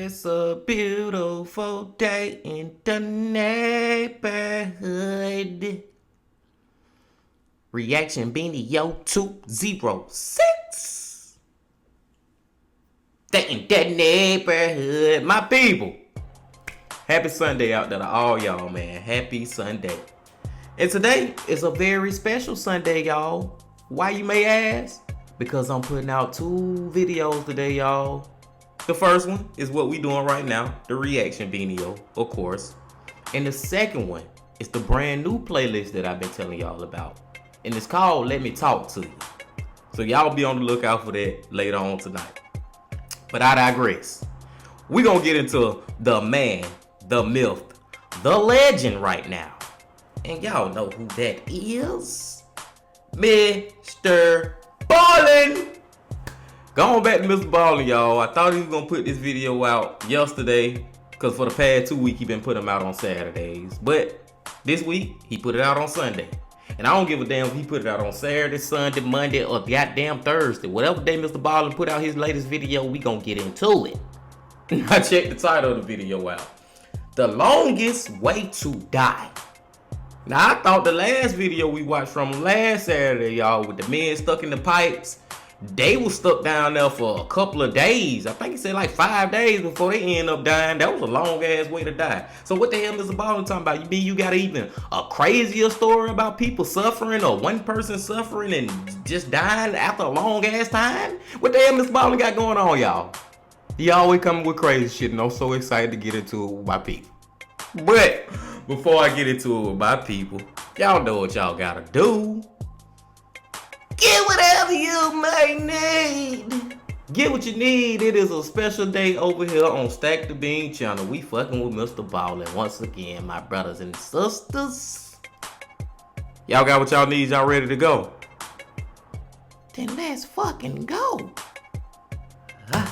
It's a beautiful day in the neighborhood. Reaction Beanie Yo 206. Day in the neighborhood. My people. Happy Sunday out there to all y'all, man. Happy Sunday. And today is a very special Sunday, y'all. Why, you may ask? Because I'm putting out 2 videos today, y'all. The first one is what we doing right now, the reaction video, of course. And the second one is the brand new playlist that I've been telling y'all about. And it's called Let Me Talk to You. So y'all be on the lookout for that later on tonight. But I digress. We're going to get into the man, the myth, the legend right now. And y'all know who that is. MrBallen. Going back to MrBallen, y'all. I thought he was gonna put this video out yesterday, because for the past 2 weeks he been putting them out on Saturdays. But this week he put it out on Sunday. And I don't give a damn if he put it out on Saturday, Sunday, Monday, or goddamn Thursday. Whatever day MrBallen put out his latest video, we gonna get into it. I checked the title of the video out. The Longest Way to Die. Now I thought the last video we watched from last Saturday, y'all, with the men stuck in the pipes, they was stuck down there for a couple of days. I think he said like 5 days before they end up dying. That was a long ass way to die. So what the hell is MrBallen talking about? You got even a crazier story about people suffering, or one person suffering and just dying after a long ass time? What the hell MrBallen got going on, y'all? He always coming with crazy shit, and I'm so excited to get into it with my people. But before I get into it with my people, y'all know what y'all gotta do. Get whatever you may need. Get what you need. It is a special day over here on Stack the Bean channel. We fucking with MrBallen once again, my brothers and sisters. Y'all got what y'all need? Y'all ready to go? Then let's fucking go.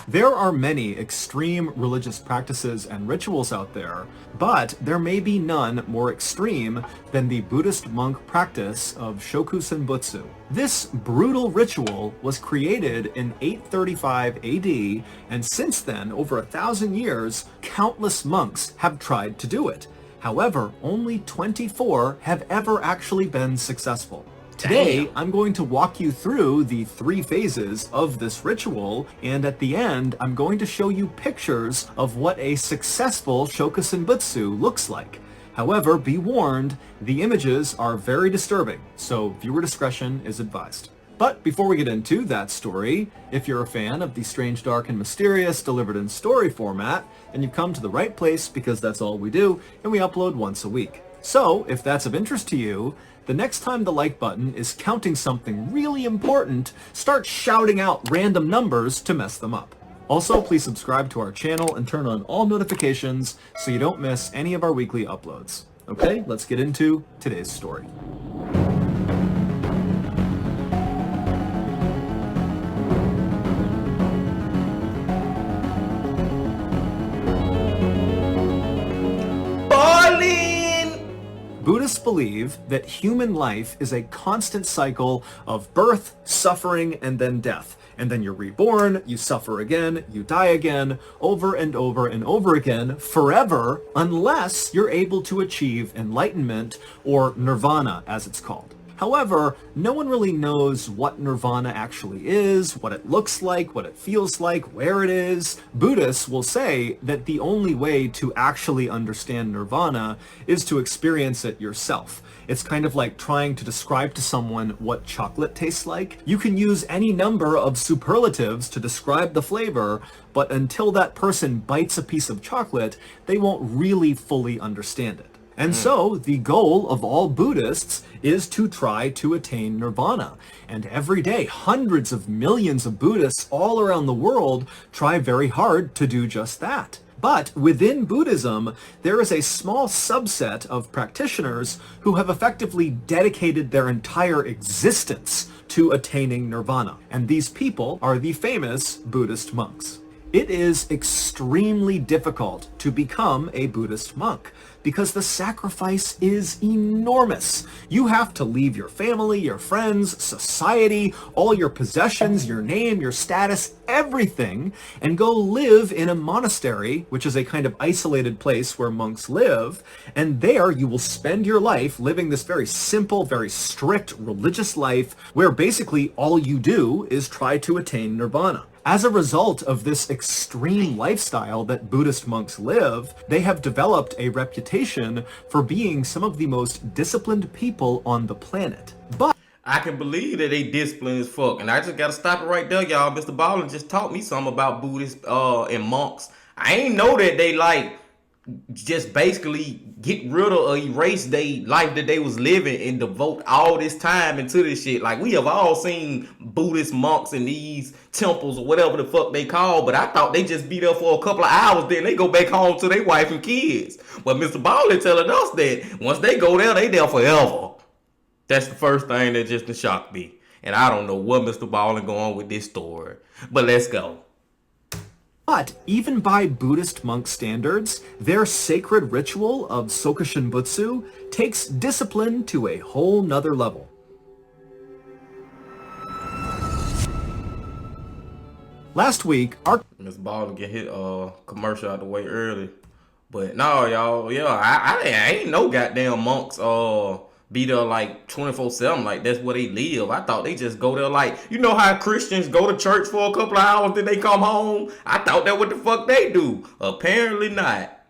There are many extreme religious practices and rituals out there, but there may be none more extreme than the Buddhist monk practice of Shokusenbutsu. This brutal ritual was created in 835 AD, and since then, over 1,000 years, countless monks have tried to do it. However, only 24 have ever actually been successful. Today, I'm going to walk you through the 3 phases of this ritual, and at the end, I'm going to show you pictures of what a successful Shokusenbutsu looks like. However, be warned, the images are very disturbing, so viewer discretion is advised. But before we get into that story, if you're a fan of the strange, dark, and mysterious delivered in story format, then you've come to the right place, because that's all we do, and we upload once a week. So, if that's of interest to you, the next time the like button is counting something really important, start shouting out random numbers to mess them up. Also, please subscribe to our channel and turn on all notifications so you don't miss any of our weekly uploads. Okay, let's get into today's story. Buddhists believe that human life is a constant cycle of birth, suffering, and then death. And then you're reborn, you suffer again, you die again, over and over and over again, forever, unless you're able to achieve enlightenment, or nirvana as it's called. However, no one really knows what nirvana actually is, what it looks like, what it feels like, where it is. Buddhists will say that the only way to actually understand nirvana is to experience it yourself. It's kind of like trying to describe to someone what chocolate tastes like. You can use any number of superlatives to describe the flavor, but until that person bites a piece of chocolate, they won't really fully understand it. And so, the goal of all Buddhists is to try to attain nirvana. And every day, hundreds of millions of Buddhists all around the world try very hard to do just that. But within Buddhism, there is a small subset of practitioners who have effectively dedicated their entire existence to attaining nirvana. And these people are the famous Buddhist monks. It is extremely difficult to become a Buddhist monk because the sacrifice is enormous. You have to leave your family, your friends, society, all your possessions, your name, your status, everything, and go live in a monastery, which is a kind of isolated place where monks live, and there you will spend your life living this very simple, very strict religious life where basically all you do is try to attain nirvana. As a result of this extreme lifestyle that Buddhist monks live, they have developed a reputation for being some of the most disciplined people on the planet. But I can believe that they disciplined as fuck. And I just gotta stop it right there, y'all. MrBallen just taught me something about Buddhists and monks. I ain't know that they like just basically get rid of or erase their life that they was living and devote all this time into this shit. Like, we have all seen Buddhist monks in these temples or whatever the fuck they call, but I thought they just be there for a couple of hours, then they go back home to their wife and kids. But MrBallen telling us that once they go there, they there forever. That's the first thing that just shocked me. And I don't know what MrBallen going with this story. But let's go. But even by Buddhist monk standards, their sacred ritual of Sokushinbutsu takes discipline to a whole nother level. Last week, our MrBallen get hit commercial out the way early. But no, y'all, yeah, I ain't no goddamn monks be there like 24/7, like that's where they live. I thought they just go there like, you know how Christians go to church for a couple of hours, then they come home? I thought that what the fuck they do. Apparently not.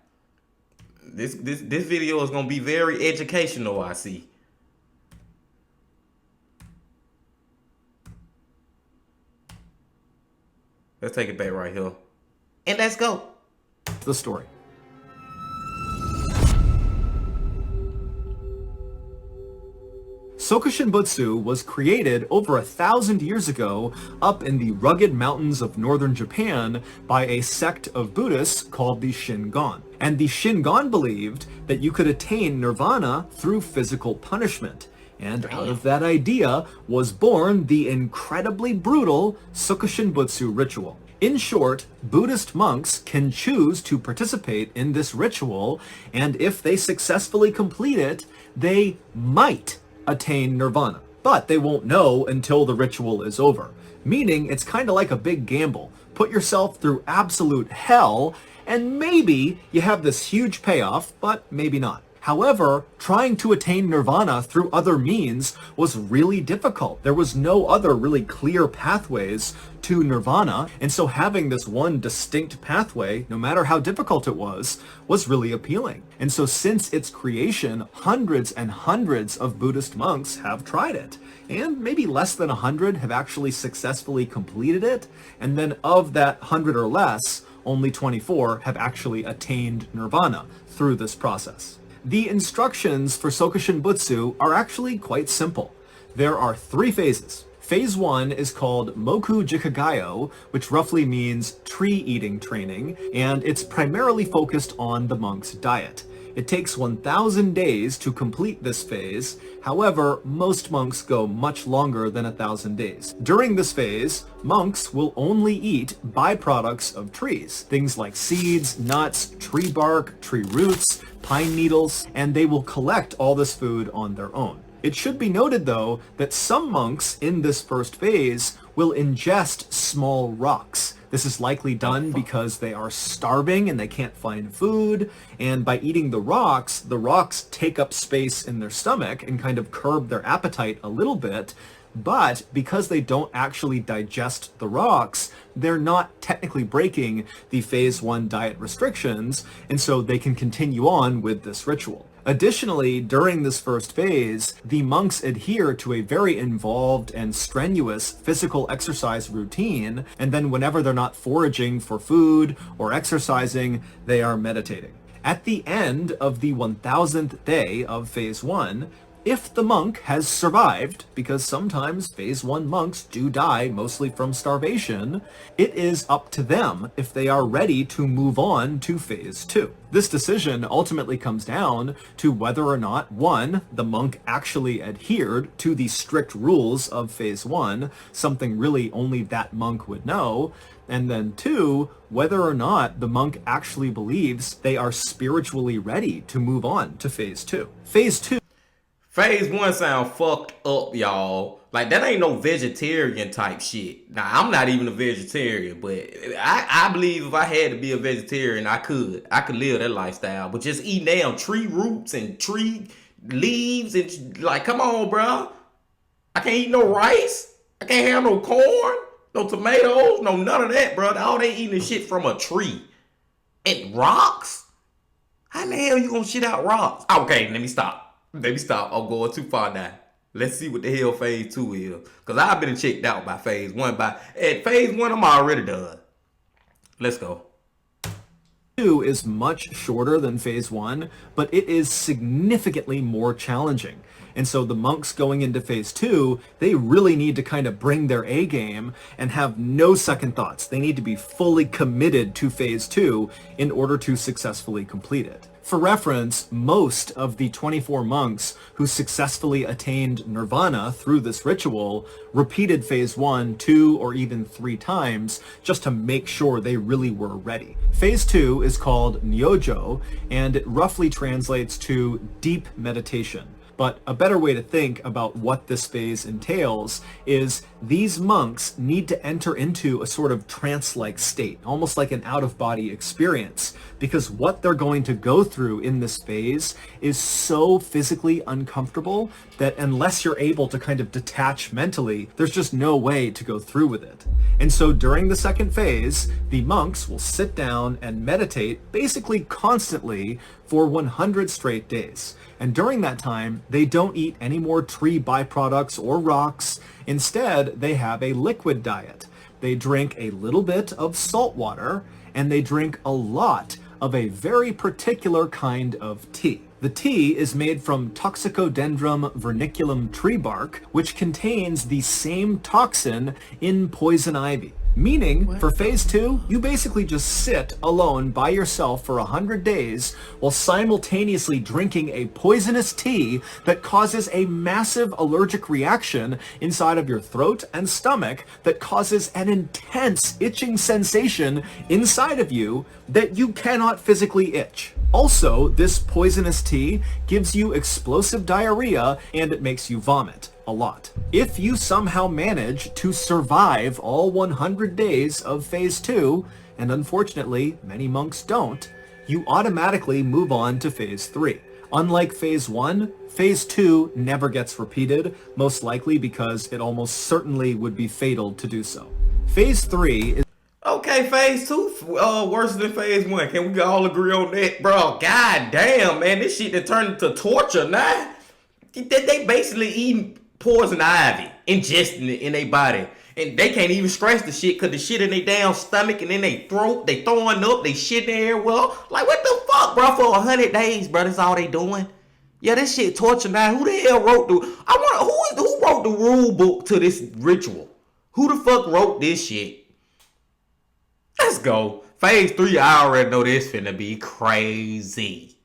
This video is gonna be very educational, I see. Let's take it back right here. And let's go. The story. Sokushinbutsu was created over 1,000 years ago up in the rugged mountains of northern Japan by a sect of Buddhists called the Shingon. And the Shingon believed that you could attain nirvana through physical punishment. And out of that idea was born the incredibly brutal Sokushinbutsu ritual. In short, Buddhist monks can choose to participate in this ritual, and if they successfully complete it, they might attain nirvana. But they won't know until the ritual is over. Meaning it's kind of like a big gamble. Put yourself through absolute hell, and maybe you have this huge payoff, but maybe not. However, trying to attain nirvana through other means was really difficult. There was no other really clear pathways to nirvana, and so having this one distinct pathway, no matter how difficult it was really appealing. And so since its creation, hundreds and hundreds of Buddhist monks have tried it, and maybe less than 100 have actually successfully completed it, and then of that 100 or less, only 24 have actually attained nirvana through this process. The instructions for Sokushinbutsu are actually quite simple. There are 3 phases. Phase 1 is called Moku Jikagayo, which roughly means tree-eating training, and it's primarily focused on the monk's diet. It takes 1,000 days to complete this phase. However, most monks go much longer than 1,000 days. During this phase, monks will only eat byproducts of trees, things like seeds, nuts, tree bark, tree roots, pine needles, and they will collect all this food on their own. It should be noted, though, that some monks in this first phase will ingest small rocks. This is likely done because they are starving and they can't find food, and by eating the rocks take up space in their stomach and kind of curb their appetite a little bit, but because they don't actually digest the rocks, they're not technically breaking the phase 1 diet restrictions, and so they can continue on with this ritual. Additionally, during this first phase, the monks adhere to a very involved and strenuous physical exercise routine, and then whenever they're not foraging for food or exercising, they are meditating. At the end of the 1,000th day of phase 1, If the monk has survived, because sometimes phase 1 monks do die mostly from starvation, it is up to them if they are ready to move on to phase 2. This decision ultimately comes down to whether or not, 1, the monk actually adhered to the strict rules of phase 1, something really only that monk would know, and then 2, whether or not the monk actually believes they are spiritually ready to move on to phase 2. Phase 1 sound fucked up, y'all. Like, that ain't no vegetarian type shit. Now, I'm not even a vegetarian, but I believe if I had to be a vegetarian, I could live that lifestyle. But just eating damn tree roots and tree leaves and, like, come on, bro. I can't eat no rice. I can't have no corn, no tomatoes, no none of that, bro. All they eating is shit from a tree. And rocks? How the hell you gonna shit out rocks? Okay, let me stop. I'm going too far now. Let's see what the hell phase 2 is. Because I've been checked out by phase 1. At phase 1, I'm already done. Let's go. 2 is much shorter than phase 1, but it is significantly more challenging. And so the monks going into phase 2, they really need to kind of bring their A game and have no second thoughts. They need to be fully committed to phase 2 in order to successfully complete it. For reference, most of the 24 monks who successfully attained nirvana through this ritual repeated phase 1 2 or even 3 times just to make sure they really were ready. Phase 2 is called Nyojo, and it roughly translates to deep meditation. But a better way to think about what this phase entails is these monks need to enter into a sort of trance-like state, almost like an out-of-body experience, because what they're going to go through in this phase is so physically uncomfortable that unless you're able to kind of detach mentally, there's just no way to go through with it. And so during the second phase, the monks will sit down and meditate basically constantly for 100 straight days. And during that time, they don't eat any more tree byproducts or rocks. Instead, they have a liquid diet. They drink a little bit of salt water, and they drink a lot of a very particular kind of tea. The tea is made from Toxicodendron verniculum tree bark, which contains the same toxin in poison ivy. Meaning, for phase 2, you basically just sit alone by yourself for 100 days while simultaneously drinking a poisonous tea that causes a massive allergic reaction inside of your throat and stomach that causes an intense itching sensation inside of you that you cannot physically itch. Also, this poisonous tea gives you explosive diarrhea and it makes you vomit a lot. If you somehow manage to survive all 100 days of phase 2, and unfortunately many monks don't, you automatically move on to phase 3. Unlike phase 1, phase 2 never gets repeated, most likely because it almost certainly would be fatal to do so. Phase 3 is Okay, phase 2 worse than phase 1. Can we all agree on that? Bro, god damn, man. This shit that turned into torture now. They basically eating poison ivy, ingesting it in their body. And they can't even stress the shit because the shit in their damn stomach and in their throat, they throwing up, they shit there. Well, like what the fuck, bro? For 100 days, bro, that's all they doing. Yeah, this shit torture now. Who the hell wrote who wrote the rule book to this ritual? Who the fuck wrote this shit? Let's go. Phase 3, I already know this finna be crazy.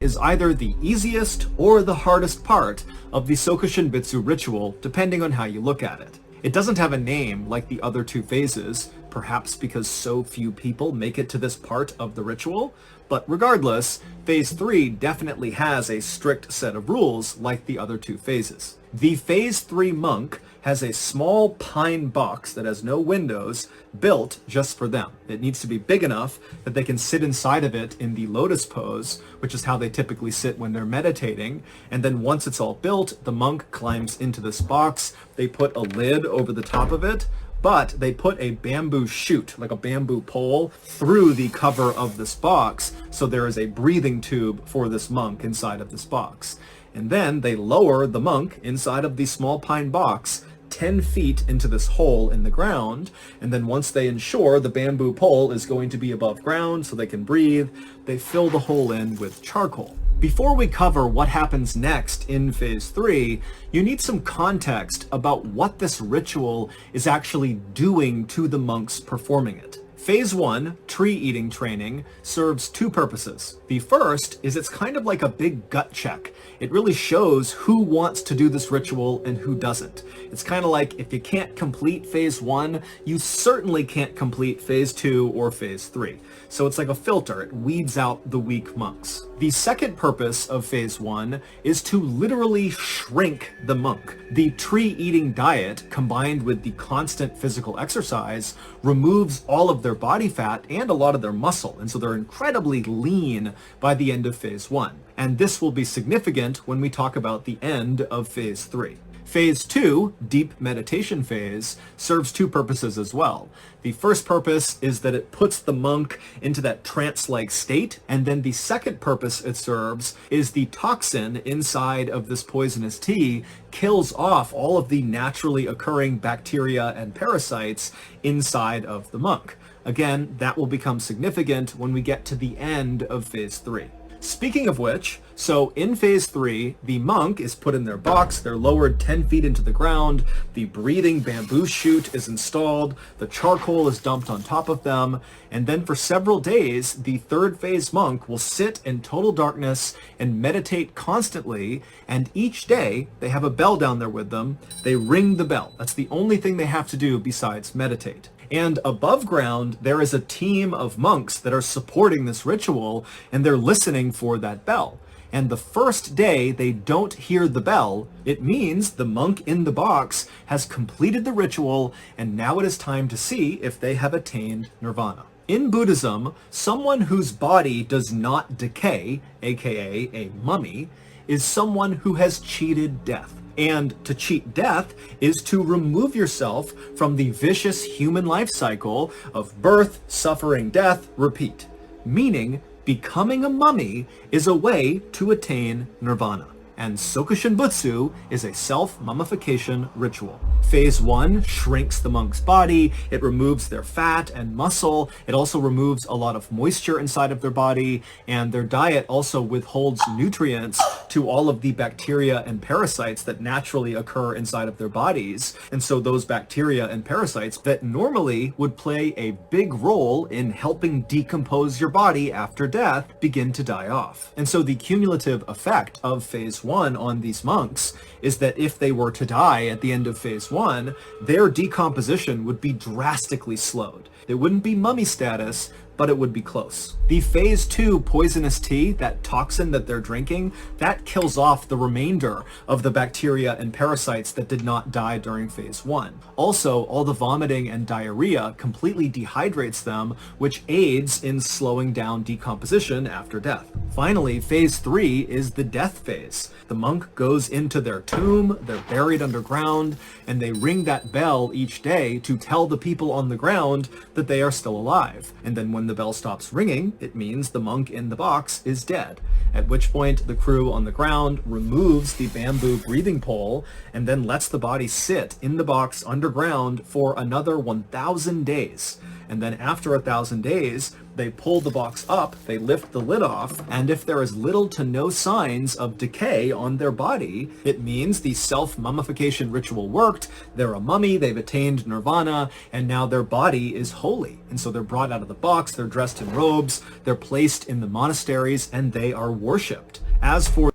Is either the easiest or the hardest part of the Sokushinbitsu ritual, depending on how you look at it. It doesn't have a name like the other 2 phases, perhaps because so few people make it to this part of the ritual, but regardless, phase 3 definitely has a strict set of rules like the other 2 phases. The phase 3 monk has a small pine box that has no windows built just for them. It needs to be big enough that they can sit inside of it in the lotus pose, which is how they typically sit when they're meditating. And then once it's all built, the monk climbs into this box. They put a lid over the top of it, but they put a bamboo shoot, like a bamboo pole, through the cover of this box, so there is a breathing tube for this monk inside of this box. And then they lower the monk inside of the small pine box 10 feet into this hole in the ground, and then once they ensure the bamboo pole is going to be above ground so they can breathe, they fill the hole in with charcoal. Before we cover what happens next in Phase 3, you need some context about what this ritual is actually doing to the monks performing it. Phase 1, tree eating training, serves two purposes. The first is it's kind of like a big gut check. It really shows who wants to do this ritual and who doesn't. It's kind of like if you can't complete Phase 1, you certainly can't complete Phase 2 or Phase 3. So it's like a filter. It weeds out the weak monks. The second purpose of Phase 1 is to literally shrink the monk. The tree-eating diet, combined with the constant physical exercise, removes all of their body fat and a lot of their muscle, and so they're incredibly lean by the end of Phase 1. And this will be significant when we talk about the end of Phase 3. Phase 2, deep meditation phase, serves two purposes as well. The first purpose is that it puts the monk into that trance-like state, and then the second purpose it serves is the toxin inside of this poisonous tea kills off all of the naturally occurring bacteria and parasites inside of the monk. Again, that will become significant when we get to the end of Phase 3. Speaking of which, so in Phase 3, the monk is put in their box, they're lowered 10 feet into the ground, the breathing bamboo shoot is installed, the charcoal is dumped on top of them, and then for several days, the third phase monk will sit in total darkness and meditate constantly, and each day, they have a bell down there with them, they ring the bell. That's the only thing they have to do besides meditate. And above ground, there is a team of monks that are supporting this ritual, and they're listening for that bell. And the first day they don't hear the bell, it means the monk in the box has completed the ritual, and now it is time to see if they have attained nirvana. In Buddhism, someone whose body does not decay, aka a mummy, is someone who has cheated death. And to cheat death is to remove yourself from the vicious human life cycle of birth, suffering, death, repeat. Meaning, becoming a mummy is a way to attain nirvana. And Sokushin Butsu is a self-mummification ritual. Phase 1 shrinks the monk's body, it removes their fat and muscle, it also removes a lot of moisture inside of their body, and their diet also withholds nutrients to all of the bacteria and parasites that naturally occur inside of their bodies. And so those bacteria and parasites that normally would play a big role in helping decompose your body after death begin to die off. And so the cumulative effect of Phase 1 on these monks is that if they were to die at the end of Phase 1, their decomposition would be drastically slowed. It wouldn't be mummy status, but it would be close. The Phase 2 poisonous tea, that toxin that they're drinking, that kills off the remainder of the bacteria and parasites that did not die during Phase 1. Also, all the vomiting and diarrhea completely dehydrates them, which aids in slowing down decomposition after death. Finally, Phase 3 is the death phase. The monk goes into their tomb, they're buried underground, and they ring that bell each day to tell the people on the ground that they are still alive. And then when the bell stops ringing, it means the monk in the box is dead. At which point the crew on the ground removes the bamboo breathing pole and then lets the body sit in the box underground for another 1,000 days. And then after 1,000 days, they pull the box up, they lift the lid off, and if there is little to no signs of decay on their body, it means the self-mummification ritual worked, they're a mummy, they've attained nirvana, and now their body is holy. And so they're brought out of the box, they're dressed in robes, they're placed in the monasteries, and they are worshipped. As for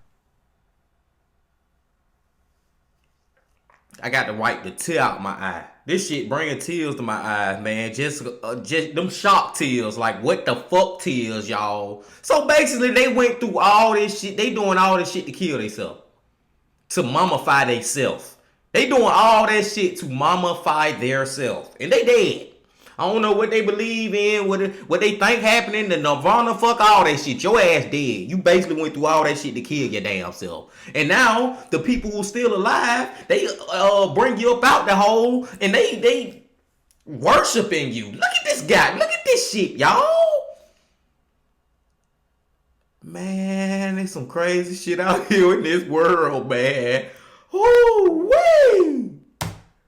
I got to wipe the tear out my eye. This shit bringing tears to my eyes, man. Just them shock tears. Like, what the fuck tears, y'all? So basically, they went through all this shit. They doing all this shit to kill themselves. To mummify themselves. They doing all that shit to mummify themselves. And they dead. I don't know what they believe in, what they think happening, the nirvana, fuck all that shit. Your ass dead. You basically went through all that shit to kill your damn self. And now, the people who still alive, they bring you up out the hole, and they worshiping you. Look at this guy. Look at this shit, y'all. Man, there's some crazy shit out here in this world, man. Ooh, wee.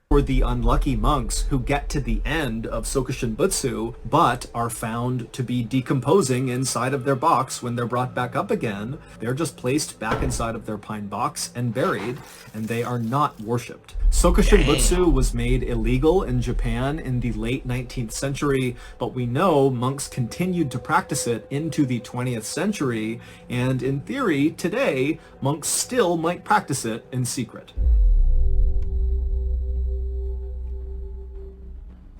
For for the unlucky monks who get to the end of Sokushin Butsu, but are found to be decomposing inside of their box when they're brought back up again. They're just placed back inside of their pine box and buried, and they are not worshipped. Sokushin Butsu was made illegal in Japan in the late 19th century, but we know monks continued to practice it into the 20th century, and in theory, today, monks still might practice it in secret.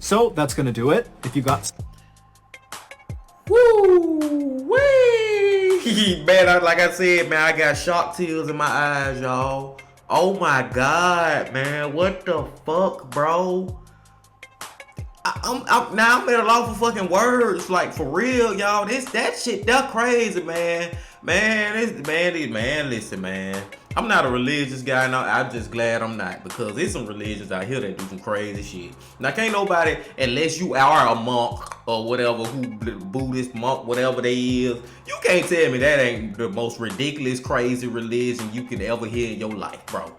So that's gonna do it. If you got... Woo! Wee! Man, like I said, man, I got shock tears in my eyes, y'all. Oh my God, man, what the fuck, bro? I'm at a loss for fucking words, like for real, y'all. That shit, that crazy, man. Listen, man. I'm not a religious guy, no. I'm just glad I'm not, because there's some religions out here that do some crazy shit. Now, can't nobody, unless you are a monk or whatever, who Buddhist monk, whatever they is, you can't tell me that ain't the most ridiculous, crazy religion you could ever hear in your life, bro.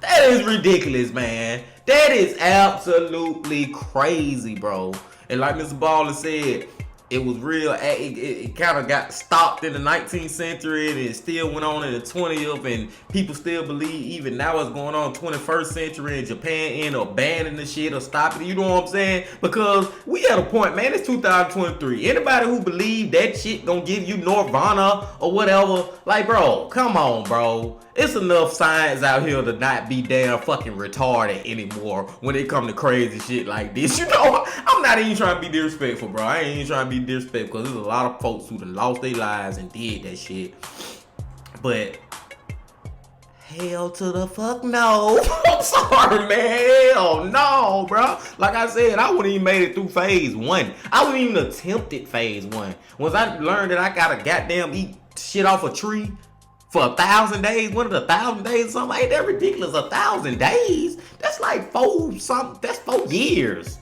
That is ridiculous, man. That is absolutely crazy, bro. And like MrBallen said, it was real. It kind of got stopped in the 19th century, and it still went on in the 20th, and people still believe even now it's going on 21st century, and Japan end up banning the shit or stopping it. You know what I'm saying? Because we at a point, man, it's 2023. Anybody who believe that shit gonna give you nirvana or whatever, like, bro, come on, bro. It's enough science out here to not be damn fucking retarded anymore when it come to crazy shit like this. You know, I'm not even trying to be disrespectful, bro. I ain't even trying to be disrespectful, because there's a lot of folks who done lost their lives and did that shit. But hell to the fuck no. I'm sorry, man. Hell no, bro. Like I said, I wouldn't even made it through phase 1. I wouldn't even attempted phase 1. Once I learned that I gotta goddamn eat shit off a tree for 1,000 days, one of the 1,000 days or something, ain't that ridiculous? 1,000 days? That's like 4 something. That's 4 years.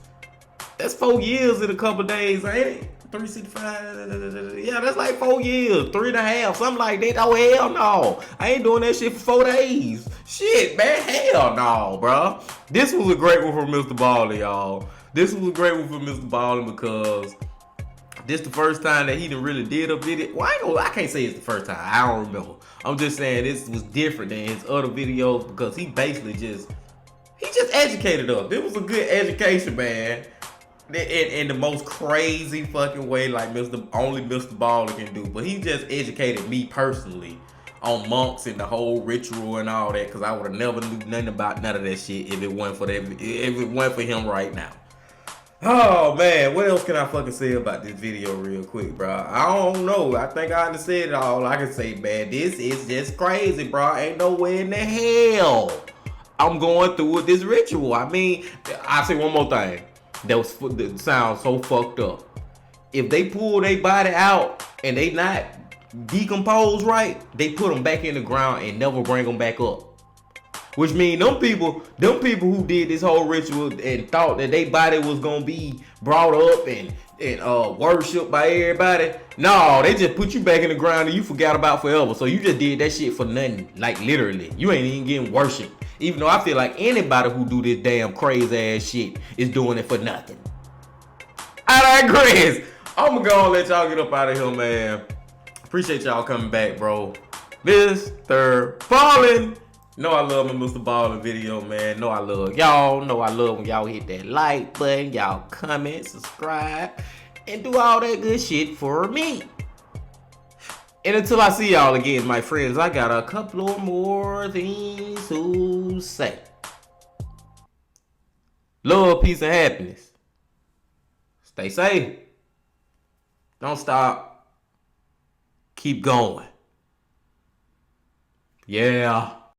That's 4 years in a couple days, ain't it? 365. Yeah, that's like 4 years, 3.5, something like that. Oh hell no, I ain't doing that shit for 4 days. Shit, man, hell no, bro. This was a great one for MrBallen, y'all. This was a great one for MrBallen because this the first time that he done really did a video. Well, I can't say it's the first time. I don't remember. I'm just saying this was different than his other videos because he basically just educated us. It was a good education, man. In the most crazy fucking way, like only MrBallen can do. But he just educated me personally on monks and the whole ritual and all that, because I would have never knew nothing about none of that shit if it wasn't for him right now. Oh man, what else can I fucking say about this video real quick, bro? I don't know. I think I understand it all. I can say, man, this is just crazy, bro. Ain't no way in the hell I'm going through with this ritual. I mean, I'll say one more thing. That sounds so fucked up. If they pull their body out and they not decomposed right, they put them back in the ground and never bring them back up. Which means them people who did this whole ritual and thought that their body was gonna be brought up and worshipped by everybody. No, they just put you back in the ground and you forgot about forever. So you just did that shit for nothing. Like literally, you ain't even getting worshipped. Even though I feel like anybody who do this damn crazy ass shit is doing it for nothing. I digress. I'm gonna go and let y'all get up out of here, man. Appreciate y'all coming back, bro. MrBallen. Know I love my MrBallen video, man. Know I love y'all. Know I love when y'all hit that like button, y'all comment, subscribe, and do all that good shit for me. And until I see y'all again, my friends, I got a couple more things to say. Love, peace, and happiness. Stay safe. Don't stop. Keep going. Yeah.